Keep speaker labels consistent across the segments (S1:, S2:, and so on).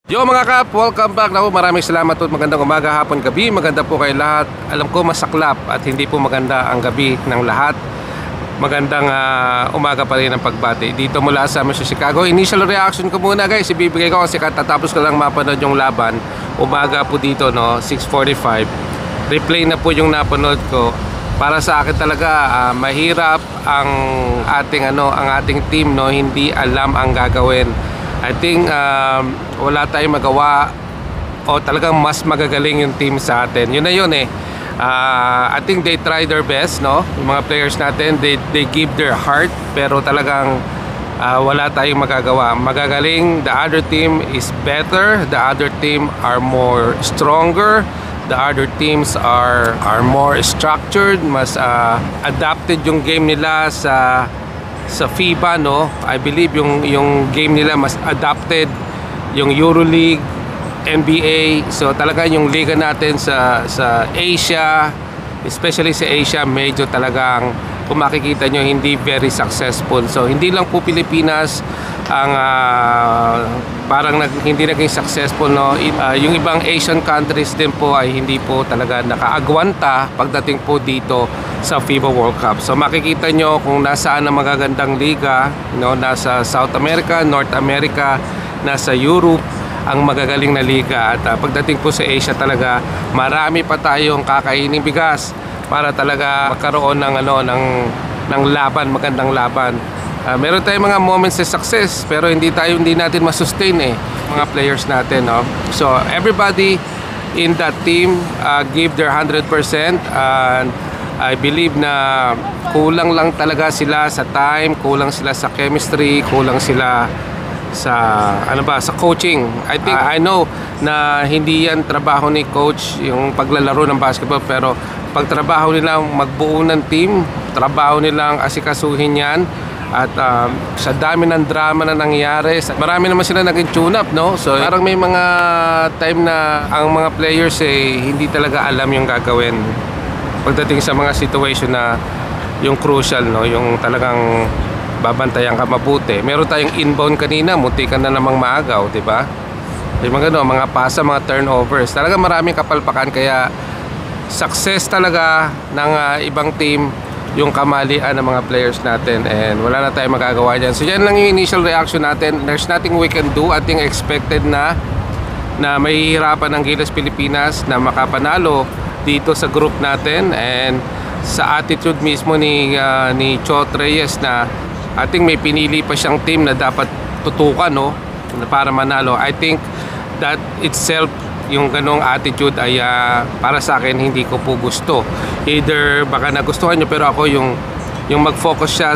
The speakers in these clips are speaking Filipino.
S1: Yo mga kap, welcome back. Naku, maraming salamat at magandang umaga, hapon, gabi. Maganda po kayo lahat. Alam ko masaklap at hindi po maganda ang gabi ng lahat. Magandang umaga pa rin ang pagbati dito mula sa Chicago. Initial reaction ko muna guys, ibibigay ko kasi katatapos ko lang mapanood yung laban. Umaga po dito, no, 6:45. Replay na po yung napanood ko. Para sa akin talaga mahirap ang ating team, no, hindi alam ang gagawin. I think wala tayong magawa o talagang mas magagaling yung team sa atin. Yun na yun eh. I think they try their best, no? Yung mga players natin, they give their heart, pero talagang wala tayong magagawa. Magagaling, the other team is better, the other team are more stronger, the other teams are more structured, mas adapted yung game nila sa FIBA, no? I believe yung game nila mas adapted yung EuroLeague, NBA. So talaga yung liga natin sa Asia, especially sa Asia, medyo talagang kung makikita nyo hindi very successful. So hindi lang po Pilipinas ang parang hindi naging successful, no? Yung ibang Asian countries din po ay hindi po talaga nakaagwanta pagdating po dito sa FIBA World Cup. So makikita nyo kung nasaan ang magagandang liga, no? Nasa South America, North America, nasa Europe ang magagaling na liga. At pagdating po sa Asia talaga, marami pa tayong kakaining bigas para talaga magkaroon ng laban, magandang laban. Meron tayong mga moments of success pero hindi natin masustain mga players natin, no? So everybody in that team give their 100%, and I believe na kulang lang talaga sila sa time, kulang sila sa chemistry, kulang sila sa sa coaching. I know na hindi yan trabaho ni coach yung paglalaro ng basketball, pero pagtrabaho nilang magbuo ng team, trabaho nilang asikasuhin yan. At sa dami ng drama na nangyari, marami naman sila naging tune-up, no? So parang may mga time na ang mga players hindi talaga alam yung gagawin pagdating sa mga situation na yung crucial, no? Yung talagang babantayan ka mabuti. Meron tayong inbound kanina, munti ka na namang maagaw, di ba? Yung mga pasa, mga turnovers. Talaga maraming kapalpakan, kaya success talaga ng ibang team yung kamalian ng mga players natin, and wala na tayong magagawa dyan. So yan lang yung initial reaction natin. There's nothing we can do. Ating expected na mahihirapan ng Gilas Pilipinas na makapanalo dito sa group natin, and sa attitude mismo ni Chot Reyes na ating may pinili pa siyang team na dapat tutukan, no, para manalo. I think that itself, yung ganong attitude ay para sa akin hindi ko po gusto. Either baka nagustuhan nyo, pero ako yung mag-focus siya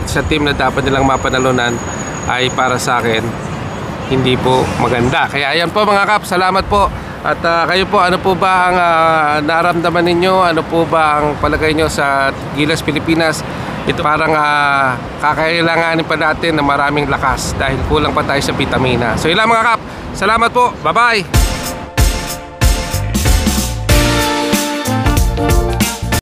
S1: sa team na dapat nilang mapanalunan ay para sa akin hindi po maganda. Kaya ayan po mga kap, salamat po. At kayo po, ano po ba ang naramdaman ninyo? Ano po ba ang palagay nyo sa Gilas Pilipinas? Ito parang kakailanganin pa natin ng maraming lakas dahil kulang pa tayo sa vitamina. So yun lang mga kap, salamat po, bye bye.